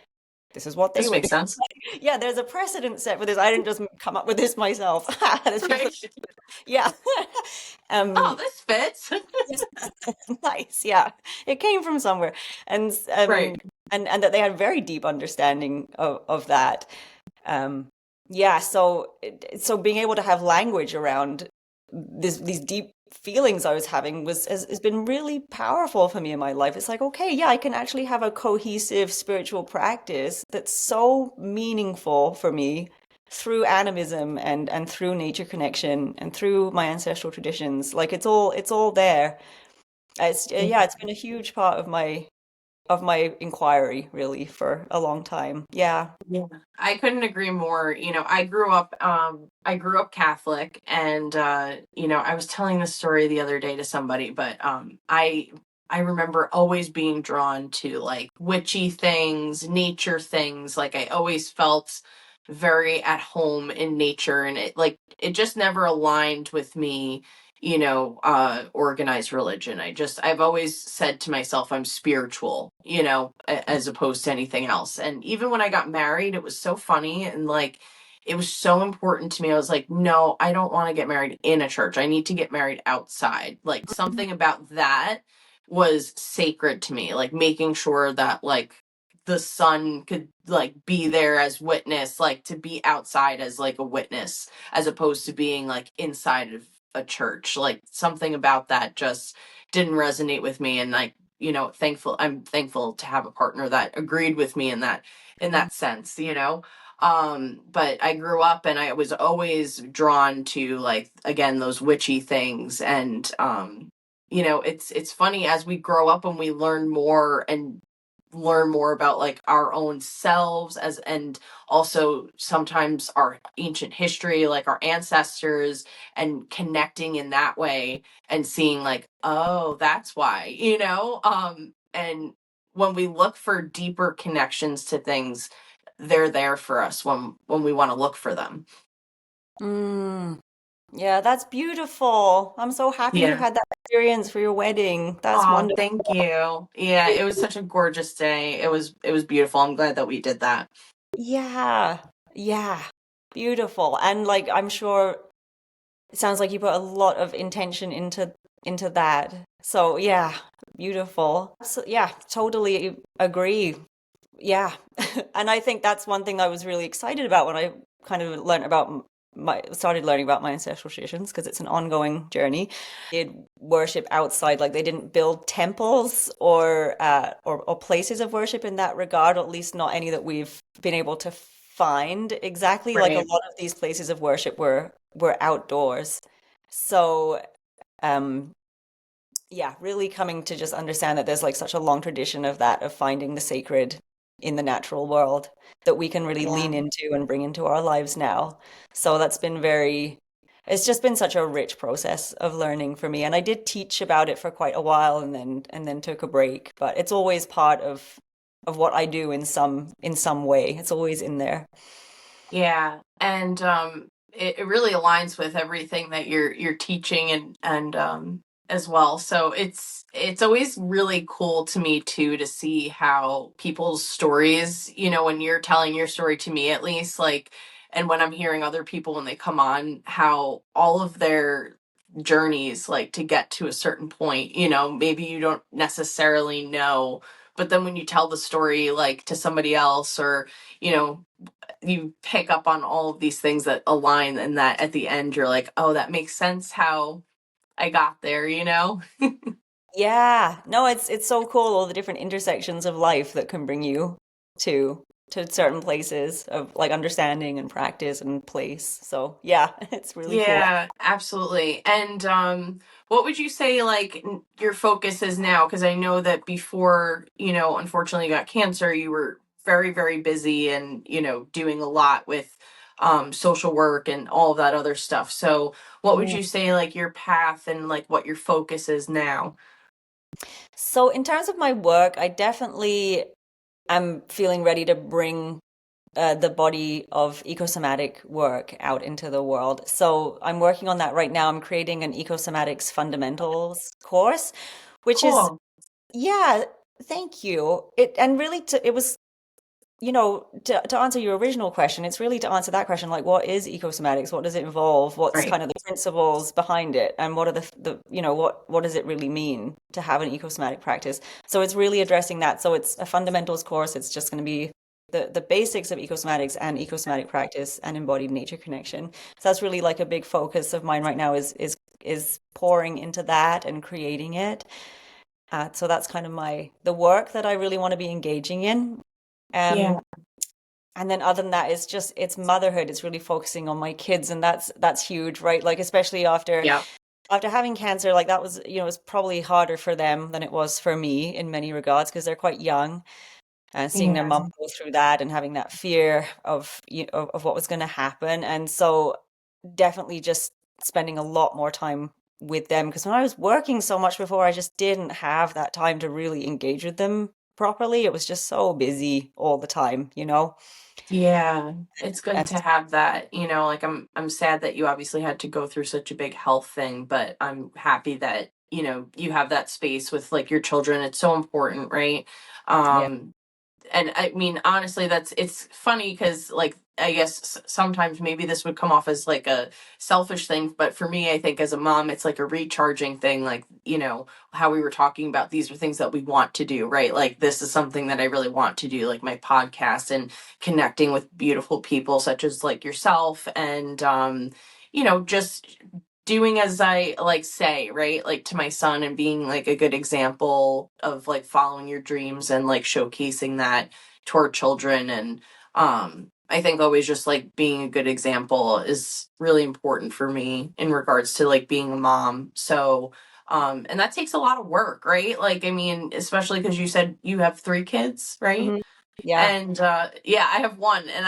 this is what they This were makes doing. sense. Yeah, there's a precedent set for this. I didn't just come up with this myself. There's people, Right. yeah. Oh, um, this fits. nice, yeah. It came from somewhere. And Right. and that they had very deep understanding of that. Um, yeah, so being able to have language around these deep feelings I was having has been really powerful for me in my life. It's like, okay, yeah, I can actually have a cohesive spiritual practice that's so meaningful for me through animism and through nature connection and through my ancestral traditions. Like it's all there. It's yeah, it's been a huge part of my inquiry really for a long time. Yeah. Yeah. I couldn't agree more. I grew up Catholic, and I was telling this story the other day to somebody, but I remember always being drawn to like witchy things, nature things. Like, I always felt very at home in nature, and it just never aligned with me, organized religion. I've always said to myself, I'm spiritual, as opposed to anything else. And even when I got married, it was so funny, and like, it was so important to me. I was like, no, I don't want to get married in a church. I need to get married outside. Like, something about that was sacred to me, like making sure that like the sun could like be there as witness, like to be outside as like a witness, as opposed to being like inside of a church. Like, something about that just didn't resonate with me. And like, I'm thankful to have a partner that agreed with me in that sense, but I grew up, and I was always drawn to like, again, those witchy things. And it's funny, as we grow up and we learn more about like our own selves, and also sometimes our ancient history, like our ancestors, and connecting in that way, and seeing like, oh, that's why, and when we look for deeper connections to things, they're there for us when we want to look for them. Mm, yeah, that's beautiful. I'm so happy you Yeah. had that experience for your wedding. That's Oh, wonderful. thank you. Yeah, it was such a gorgeous day. It was beautiful. I'm glad that we did that. Yeah, yeah, beautiful. And like I'm sure it sounds like you put a lot of intention into that. So yeah, beautiful. So yeah, totally agree. Yeah. And I think that's one thing I was really excited about when I kind of learned about started learning about my ancestral traditions, because it's an ongoing journey. Did worship outside, like they didn't build temples or places of worship in that regard, or at least not any that we've been able to find exactly. Like a Right. lot of these places of worship were outdoors. So um yeah, really coming to just understand that there's like such a long tradition of that, of finding the sacred in the natural world that we can really Yeah. lean into and bring into our lives now. So that's been it's just been such a rich process of learning for me. And I did teach about it for quite a while and then took a break, but it's always part of what I do in some way. It's always in there. Yeah, and it really aligns with everything that you're teaching and as well. So it's always really cool to me too to see how people's stories, when you're telling your story to me at least, like, and when I'm hearing other people when they come on, how all of their journeys, like to get to a certain point, maybe you don't necessarily know, but then when you tell the story like to somebody else, or you know you pick up on all of these things that align, and that at the end you're like, oh, that makes sense how I got there. Yeah, no, it's so cool, all the different intersections of life that can bring you to certain places of like understanding and practice and place. So yeah, it's really cool. Yeah, absolutely. And what would you say like your focus is now? Because I know that before, unfortunately you got cancer, you were very, very busy and, doing a lot with social work and all of that other stuff. So what would Mm. you say like your path and like what your focus is now? So in terms of my work, I definitely am feeling ready to bring the body of ecosomatic work out into the world. So I'm working on that right now. I'm creating an ecosomatics fundamentals course, which is, Cool. yeah, thank you. And really it was, to answer your original question, it's really to answer that question, like what is ecosomatics? What does it involve? What's Right. kind of the principles behind it? And what are what does it really mean to have an ecosomatic practice? So it's really addressing that. So it's a fundamentals course. It's just going to be the basics of ecosomatics and ecosomatic practice and embodied nature connection. So that's really like a big focus of mine right now is pouring into that and creating it. So that's kind of the work that I really want to be engaging in. Yeah. Um, and then other than that, it's motherhood. It's really focusing on my kids, and that's huge, right? Like especially Yeah. after having cancer, like that was, it was probably harder for them than it was for me in many regards because they're quite young, and seeing their Yeah. mum go through that and having that fear of of what was going to happen, and so definitely just spending a lot more time with them because when I was working so much before, I just didn't have that time to really engage with them properly. It was just so busy all the time. Yeah, it's good And to have that, like I'm sad that you obviously had to go through such a big health thing, but I'm happy that, you have that space with like your children. It's so important, right? yeah. And I mean, honestly, it's funny because like I guess sometimes maybe this would come off as like a selfish thing, but for me, I think as a mom it's like a recharging thing, like how we were talking about, these are things that we want to do, right? Like this is something that I really want to do, like my podcast and connecting with beautiful people such as like yourself, and just doing as I like say, right? Like to my son, and being like a good example of like following your dreams and like showcasing that toward children. And I think always just like being a good example is really important for me in regards to like being a mom. So and that takes a lot of work, right? Like I mean, especially because you said you have 3 kids, right? Mhm. Yeah. And yeah, I have one, and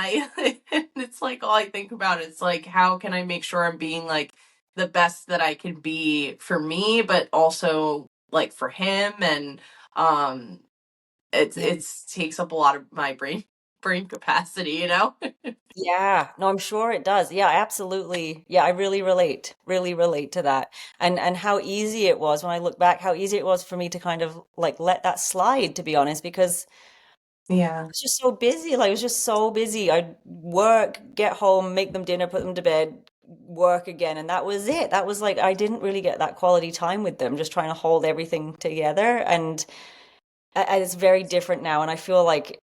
and it's like all I think about, it's like how can I make sure I'm being like the best that I can be for me, but also like for him. And um Yeah. it's takes up a lot of my brain capacity. Yeah. No, I'm sure it does. Yeah, absolutely. Yeah, I really relate to that. And how easy it was when I look back, how easy it was for me to kind of like let that slide, to be honest, because I Yeah. was just so busy. Like, I was just so busy. I'd work, get home, make them dinner, put them to bed, work again, and that was it. That was like I didn't really get that quality time with them, just trying to hold everything together. And it's very different now. And I feel like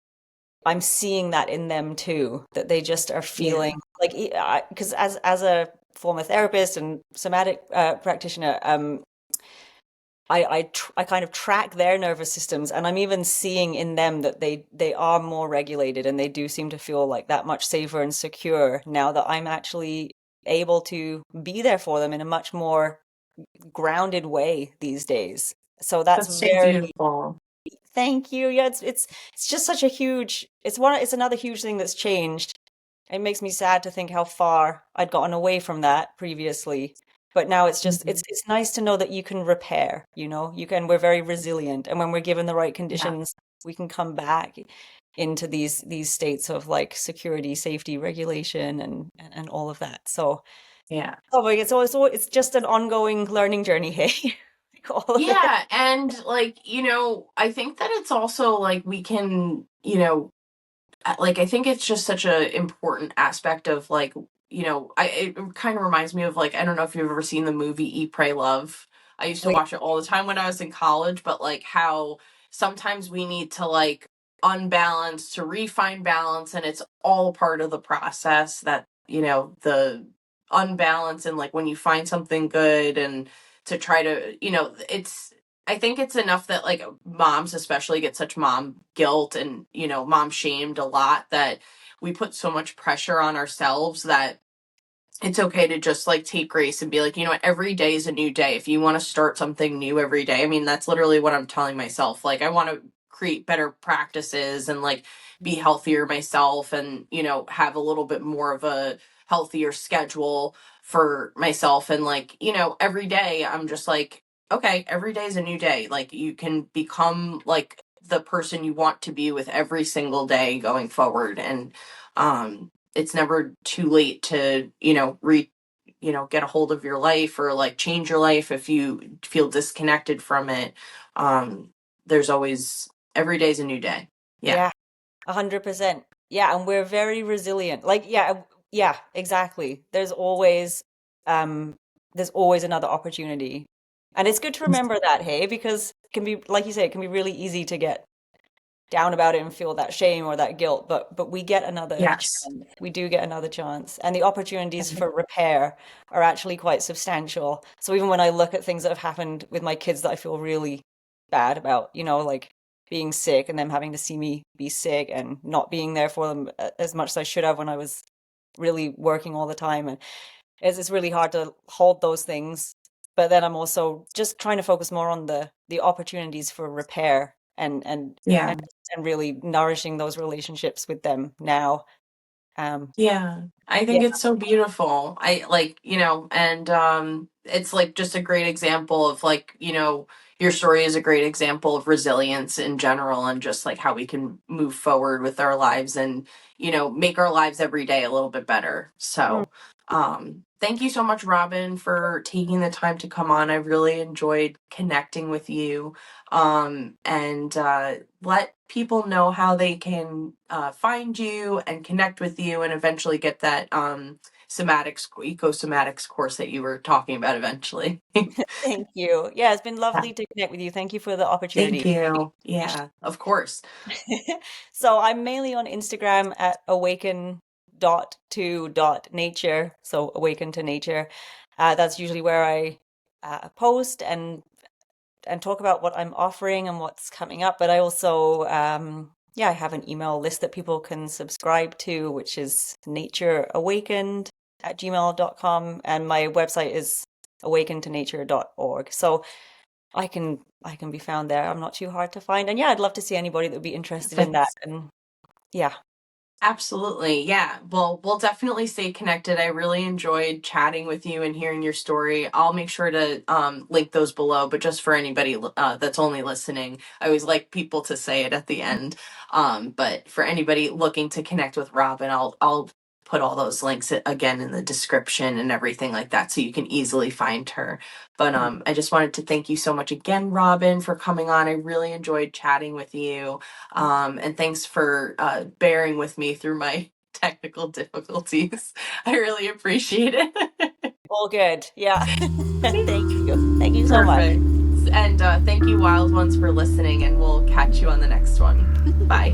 I'm seeing that in them too, that they just are Yeah. feeling like, because as a former therapist and somatic practitioner, I kind of track their nervous systems, and I'm even seeing in them that they are more regulated, and they do seem to feel like that much safer and secure now that I'm actually able to be there for them in a much more grounded way these days. So that's That's so very, beautiful. thank you. Yeah, it's just such a huge, it's another huge thing that's changed. It makes me sad to think how far I'd gotten away from that previously. But now it's just Mhm. it's nice to know that you can repair, we're very resilient. And when we're given the right Yeah. conditions, we can come back into these states of like security, safety, regulation, and all of that. So Yeah. oh my God, so it's just an ongoing learning journey, hey? Like all of it. Yeah, and like, I think that it's also like we can, like I think it's just such a important aspect of like, it kind of reminds me of like, I don't know if you've ever seen the movie Eat, Pray, Love. I used to Wait, watch it all the time when I was in college, but like how sometimes we need to like unbalance to refine balance, and it's all part of the process that, the unbalance, and like when you find something good and to try to, I think it's enough that like moms especially get such mom guilt and, mom shamed a lot, that we put so much pressure on ourselves that it's okay to just like take grace and be like, every day is a new day. If you want to start something new every day, I mean, that's literally what I'm telling myself. Like, I want to create better practices and like be healthier myself, and, have a little bit more of a healthier schedule for myself. And like, every day I'm just like, okay, every day is a new day. Like, you can become like the person you want to be with every single day going forward. And, it's never too late to, get a hold of your life or like change your life if you feel disconnected from it. There's always, every day's a new day. Yeah. yeah, 100%. Yeah, and we're very resilient. Like, yeah, exactly. There's always another opportunity. And it's good to remember that, hey, because it can be, like you say, it can be really easy to get down about it and feel that shame or that guilt, but we get another Yes. chance. We do get another chance. And the opportunities for repair are actually quite substantial. So even when I look at things that have happened with my kids that I feel really bad about, like being sick and them having to see me be sick and not being there for them as much as I should have when I was really working all the time. And it's really hard to hold those things. But then I'm also just trying to focus more on the opportunities for repair Yeah. and really nourishing those relationships with them now. Yeah, I Yeah, think it's so beautiful. I like, and it's like just a great example of like, your story is a great example of resilience in general, and just like how we can move forward with our lives and, make our lives every day a little bit better. mm, So, thank you so much, Robyn, for taking the time to come on. I really enjoyed connecting with you. And let people know how they can find you and connect with you, and eventually get that ecosomatics course that you were talking about eventually. thank you. Yeah, it's been Yeah. lovely to connect with you. Thank you for the opportunity. Thank you. Yeah, of course. So I'm mainly on Instagram at awaken.to.nature. So awaken to nature. That's usually where I post and talk about what I'm offering and what's coming up. But I also, I have an email list that people can subscribe to, which is natureawakened@gmail.com. And my website is awakentonature.org. So I can be found there. I'm not too hard to find. And yeah, I'd love to see anybody that would be interested in that. Perfect. And yeah. Absolutely. Yeah. Well, we'll definitely stay connected. I really enjoyed chatting with you and hearing your story. I'll make sure to link those below, but just for anybody that's only listening, I always like people to say it at the end. But for anybody looking to connect with Robyn, I'll put all those links again in the description and everything like that, so you can easily find her. But I just wanted to thank you so much again, Robyn, for coming on. I really enjoyed chatting with you. And thanks for bearing with me through my technical difficulties. I really appreciate it. All good. Yeah. Thank you. Thank you so much. Perfect. And thank you, Wild Ones, for listening, and we'll catch you on the next one. Bye.